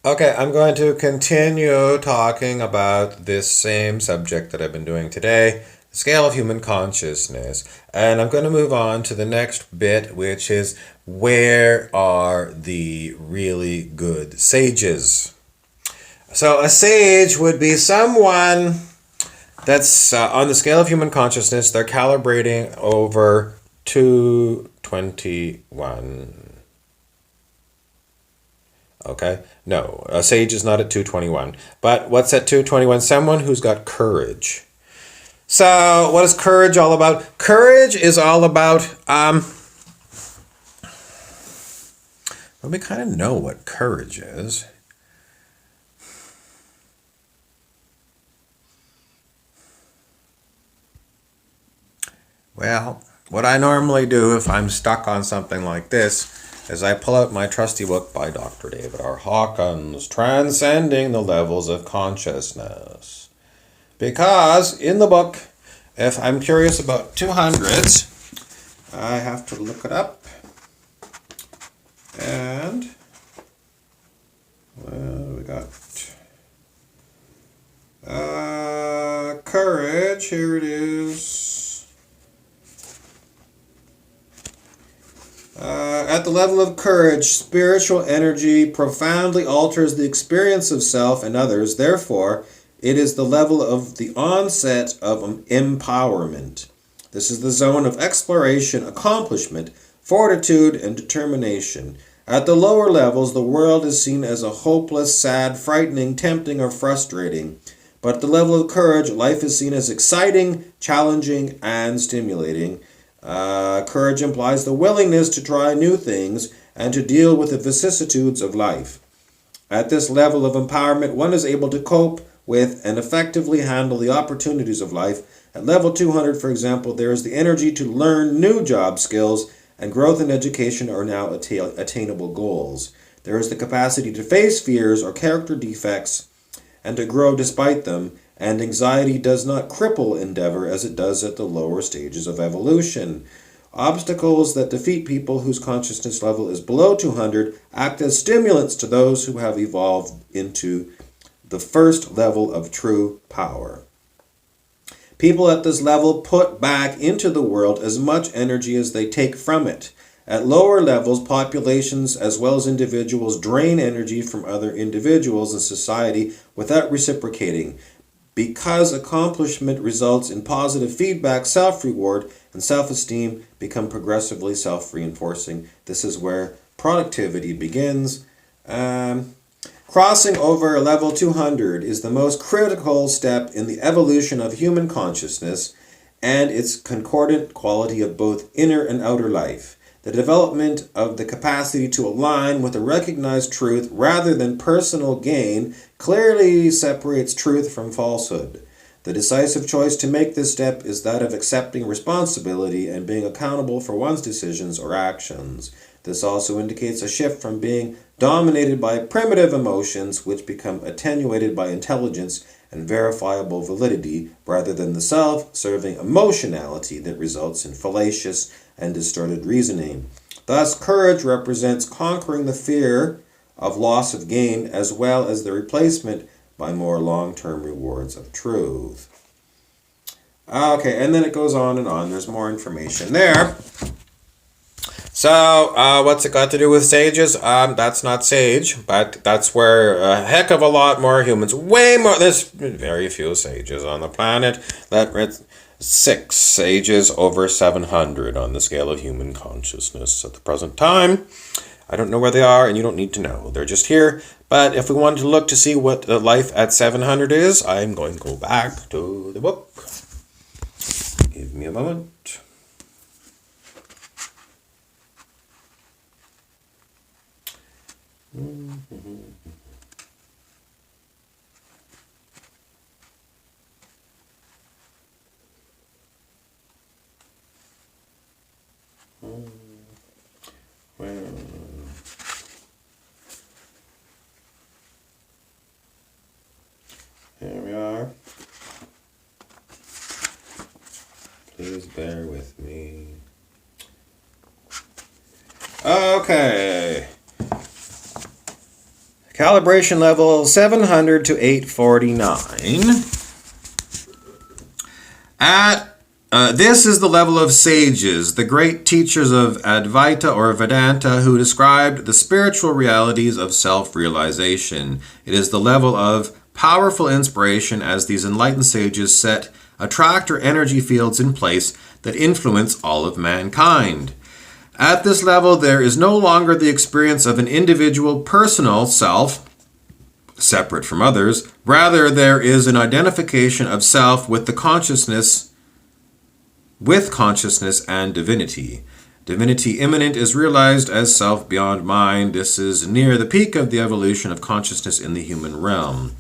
Okay, I'm going to continue talking about this same subject that I've been doing today, the scale of human consciousness. And I'm going to move on to the next bit, which is where are the really good sages? So, a sage would be someone that's on the scale of human consciousness, they're calibrating over 221. Okay. No, a sage is not at 221. But what's at 221? Someone who's got courage. So, what is courage all about? Courage is all about, well, we kind of know what courage is. Well, what I normally do if I'm stuck on something like this is I pull out my trusty book by Dr. David R. Hawkins, Transcending the Levels of Consciousness. Because in the book, if I'm curious about 200s, I have to look it up. And, well, we got courage. Here it is. At the level of courage, spiritual energy profoundly alters the experience of self and others. Therefore, it is the level of the onset of empowerment. This is the zone of exploration, accomplishment, fortitude, and determination. At the lower levels, the world is seen as a hopeless, sad, frightening, tempting, or frustrating. But at the level of courage, life is seen as exciting, challenging, and stimulating. Courage implies the willingness to try new things and to deal with the vicissitudes of life. At this level of empowerment, one is able to cope with and effectively handle the opportunities of life. At level 200, for example, there is the energy to learn new job skills, and growth and education are now attainable goals. There is the capacity to face fears or character defects and to grow despite them, and anxiety does not cripple endeavor as it does at the lower stages of evolution. Obstacles that defeat people whose consciousness level is below 200 act as stimulants to those who have evolved into the first level of true power. People at this level put back into the world as much energy as they take from it. At lower levels, populations as well as individuals drain energy from other individuals in society without reciprocating. Because accomplishment results in positive feedback, self-reward, and self-esteem become progressively self-reinforcing. This is where productivity begins. Crossing over level 200 is the most critical step in the evolution of human consciousness and its concordant quality of both inner and outer life. The development of the capacity to align with a recognized truth rather than personal gain clearly separates truth from falsehood. The decisive choice to make this step is that of accepting responsibility and being accountable for one's decisions or actions. This also indicates a shift from being dominated by primitive emotions, which become attenuated by intelligence and verifiable validity, rather than the self-serving emotionality that results in fallacious and distorted reasoning. Thus, courage represents conquering the fear of loss of gain as well as the replacement by more long-term rewards of truth. Okay, and then it goes on and on. There's more information there. So, what's it got to do with sages? That's not sage, but that's where a heck of a lot more humans, way more, there's very few sages on the planet. That's 6 sages over 700 on the scale of human consciousness at the present time. I don't know where they are, and you don't need to know. They're just here. But if we wanted to look to see what the life at 700 is, I'm going to go back to the book. Give me a moment. Well, here we are. Please bear with me. Okay. Calibration level 700 to 849. This is the level of sages, the great teachers of Advaita or Vedanta, who described the spiritual realities of self-realization. It is the level of powerful inspiration as these enlightened sages set attractor energy fields in place that influence all of mankind. At this level, there is no longer the experience of an individual personal self, separate from others. Rather, there is an identification of self with consciousness and divinity. Divinity immanent is realized as self beyond mind. This is near the peak of the evolution of consciousness in the human realm.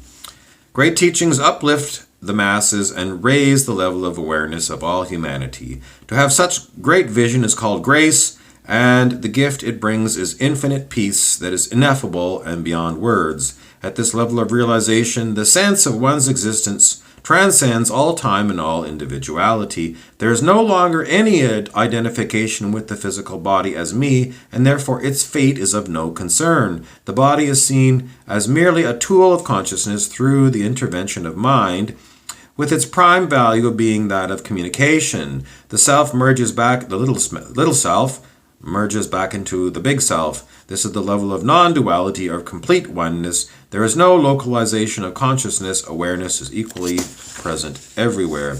Great teachings uplift the masses and raise the level of awareness of all humanity. To have such great vision is called grace, and the gift it brings is infinite peace that is ineffable and beyond words. At this level of realization, the sense of one's existence transcends all time and all individuality. There is no longer any identification with the physical body as me, and therefore its fate is of no concern. The body is seen as merely a tool of consciousness through the intervention of mind, with its prime value being that of communication. The self merges back, the little self merges back into the big self. This is the level of non-duality or complete oneness. There is no localization of consciousness. Awareness is equally present everywhere.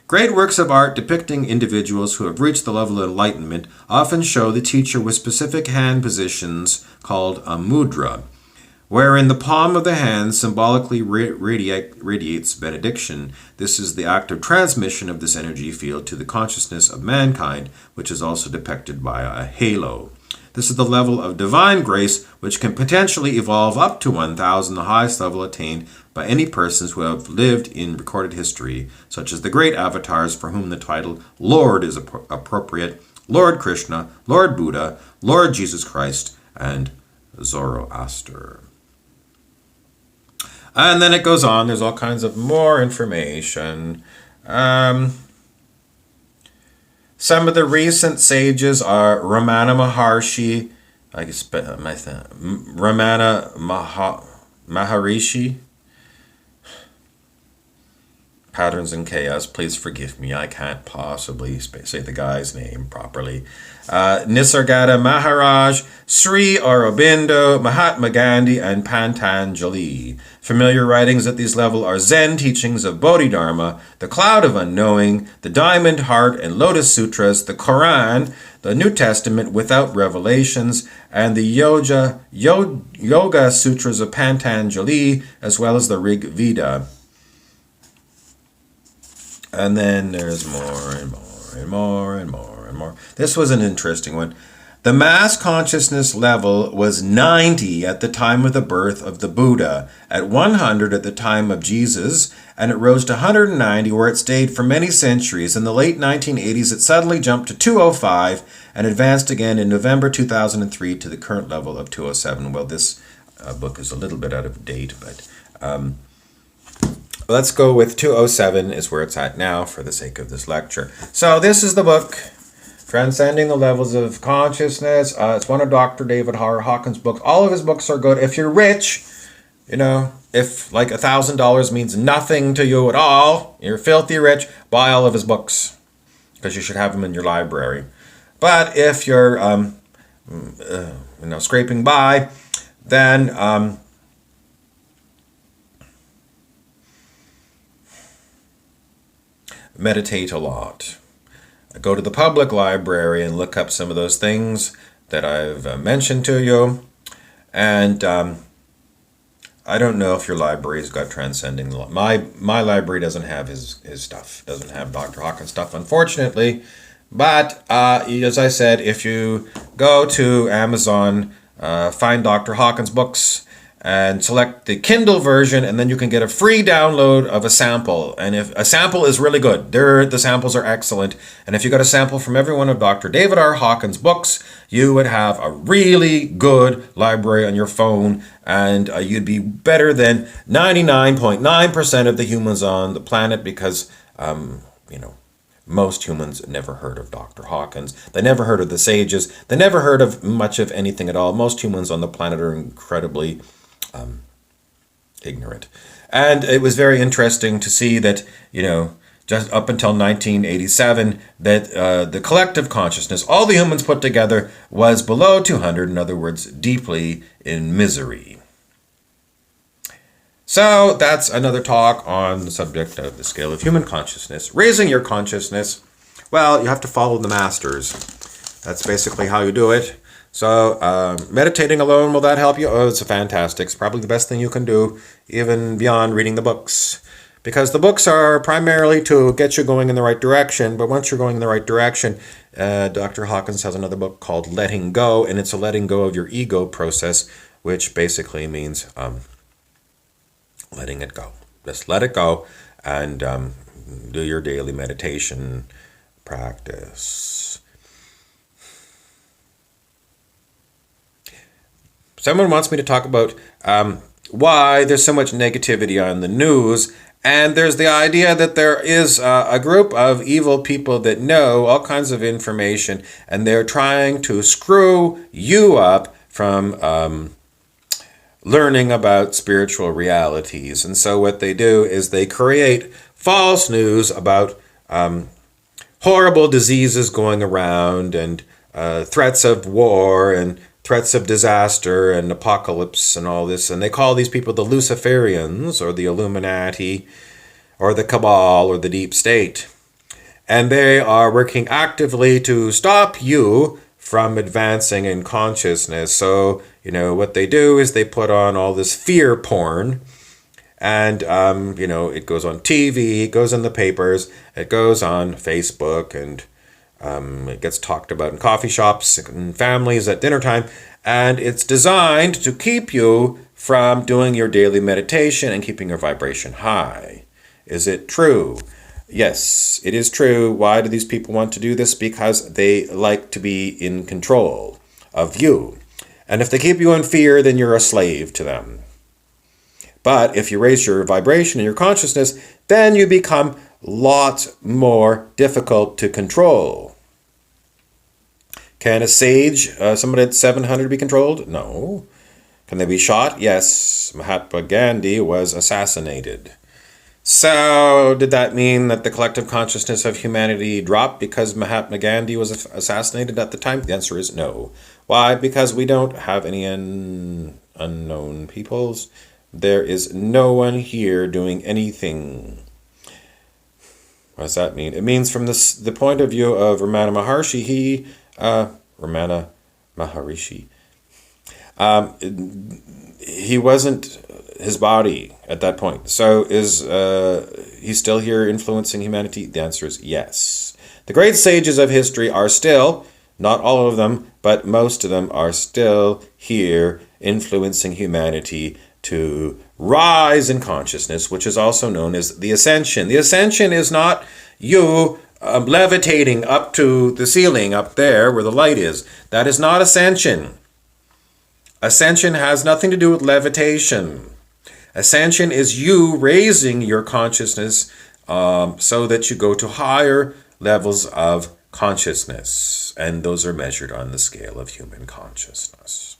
Great works of art depicting individuals who have reached the level of enlightenment often show the teacher with specific hand positions called a mudra, wherein the palm of the hand symbolically radiates benediction. This is the act of transmission of this energy field to the consciousness of mankind, which is also depicted by a halo. This is the level of divine grace, which can potentially evolve up to 1,000, the highest level attained by any persons who have lived in recorded history, such as the great avatars for whom the title Lord is appropriate: Lord Krishna, Lord Buddha, Lord Jesus Christ, and Zoroaster. And then it goes on. There's all kinds of more information. Some of the recent sages are Ramana Maharshi, Ramana Maharishi. Patterns in Chaos. Please forgive me. I can't possibly say the guy's name properly. Nisargadatta Maharaj, Sri Aurobindo, Mahatma Gandhi, and Patanjali. Familiar writings at these levels are Zen teachings of Bodhidharma, the Cloud of Unknowing, the Diamond Heart and Lotus Sutras, the Quran, the New Testament without revelations, and the Yoga Sutras of Patanjali, as well as the Rig Veda. And then there's more and more and more and more and more. This was an interesting one. The mass consciousness level was 90 at the time of the birth of the Buddha, at 100 at the time of Jesus, and it rose to 190 where it stayed for many centuries. In the late 1980s, it suddenly jumped to 205 and advanced again in November 2003 to the current level of 207. Well, this book is a little bit out of date, but let's go with 207 is where it's at now for the sake of this lecture. So this is the book, Transcending the Levels of Consciousness. It's one of Dr. David R. Hawkins' books. All of his books are good. If you're rich, if like $1,000 means nothing to you at all, you're filthy rich, buy all of his books because you should have them in your library. But if you're, scraping by, then meditate a lot. Go to the public library and look up some of those things that I've mentioned to you. And I don't know if your library's got Transcending. My library doesn't have his stuff. Doesn't have Dr. Hawkins' stuff, unfortunately. But as I said, if you go to Amazon, find Dr. Hawkins' books, and select the Kindle version, and then you can get a free download of a sample. And if a sample is really good, the samples are excellent. And if you got a sample from every one of Dr. David R. Hawkins' books, you would have a really good library on your phone, and you'd be better than 99.9% of the humans on the planet because, most humans never heard of Dr. Hawkins. They never heard of the sages. They never heard of much of anything at all. Most humans on the planet are incredibly ignorant. And it was very interesting to see that, just up until 1987, that the collective consciousness, all the humans put together, was below 200, in other words, deeply in misery. So that's another talk on the subject of the scale of human consciousness. Raising your consciousness, well, you have to follow the masters. That's basically how you do it. So meditating alone, will that help you? Oh, it's fantastic. It's probably the best thing you can do, even beyond reading the books. Because the books are primarily to get you going in the right direction, but once you're going in the right direction, Dr. Hawkins has another book called Letting Go, and it's a letting go of your ego process, which basically means letting it go. Just let it go and do your daily meditation practice. Someone wants me to talk about why there's so much negativity on the news. And there's the idea that there is a group of evil people that know all kinds of information, and they're trying to screw you up from learning about spiritual realities. And so what they do is they create false news about horrible diseases going around, and threats of war, and threats of disaster and apocalypse and all this. And they call these people the Luciferians, or the Illuminati, or the Cabal, or the Deep State. And they are working actively to stop you from advancing in consciousness. So, what they do is they put on all this fear porn. And, it goes on TV, it goes in the papers, it goes on Facebook, and it gets talked about in coffee shops and families at dinner time, and it's designed to keep you from doing your daily meditation and keeping your vibration high. Is it true? Yes, it is true. Why do these people want to do this? Because they like to be in control of you. And if they keep you in fear, then you're a slave to them. But if you raise your vibration and your consciousness, then you become lots more difficult to control. Can a sage, somebody at 700, be controlled? No. Can they be shot? Yes. Mahatma Gandhi was assassinated. So did that mean that the collective consciousness of humanity dropped because Mahatma Gandhi was assassinated at the time? The answer is no. Why? Because we don't have any unknown peoples. There is no one here doing anything. What does that mean? It means from the point of view of Ramana Maharishi, he wasn't his body at that point. So is he still here influencing humanity? The answer is yes. The great sages of history are still, not all of them, but most of them are still here influencing humanity to rise in consciousness, which is also known as the ascension. The ascension is not you levitating up to the ceiling up there where the light is. That is not ascension. Ascension has nothing to do with levitation. Ascension is you raising your consciousness so that you go to higher levels of consciousness. And those are measured on the scale of human consciousness.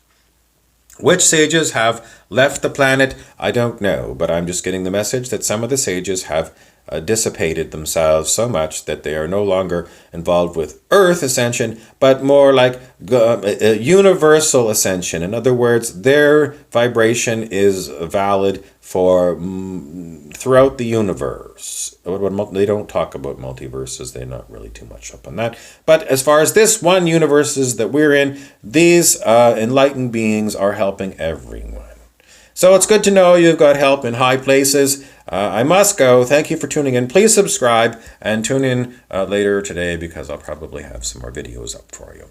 Which sages have left the planet? I don't know, but I'm just getting the message that some of the sages have dissipated themselves so much that they are no longer involved with earth ascension, but more like universal ascension. In other words, their vibration is valid for throughout the universe. They don't talk about multiverses. They're not really too much up on that. But as far as this one universes that we're in, these enlightened beings are helping everyone. So it's good to know you've got help in high places. I must go. Thank you for tuning in. Please subscribe and tune in later today because I'll probably have some more videos up for you.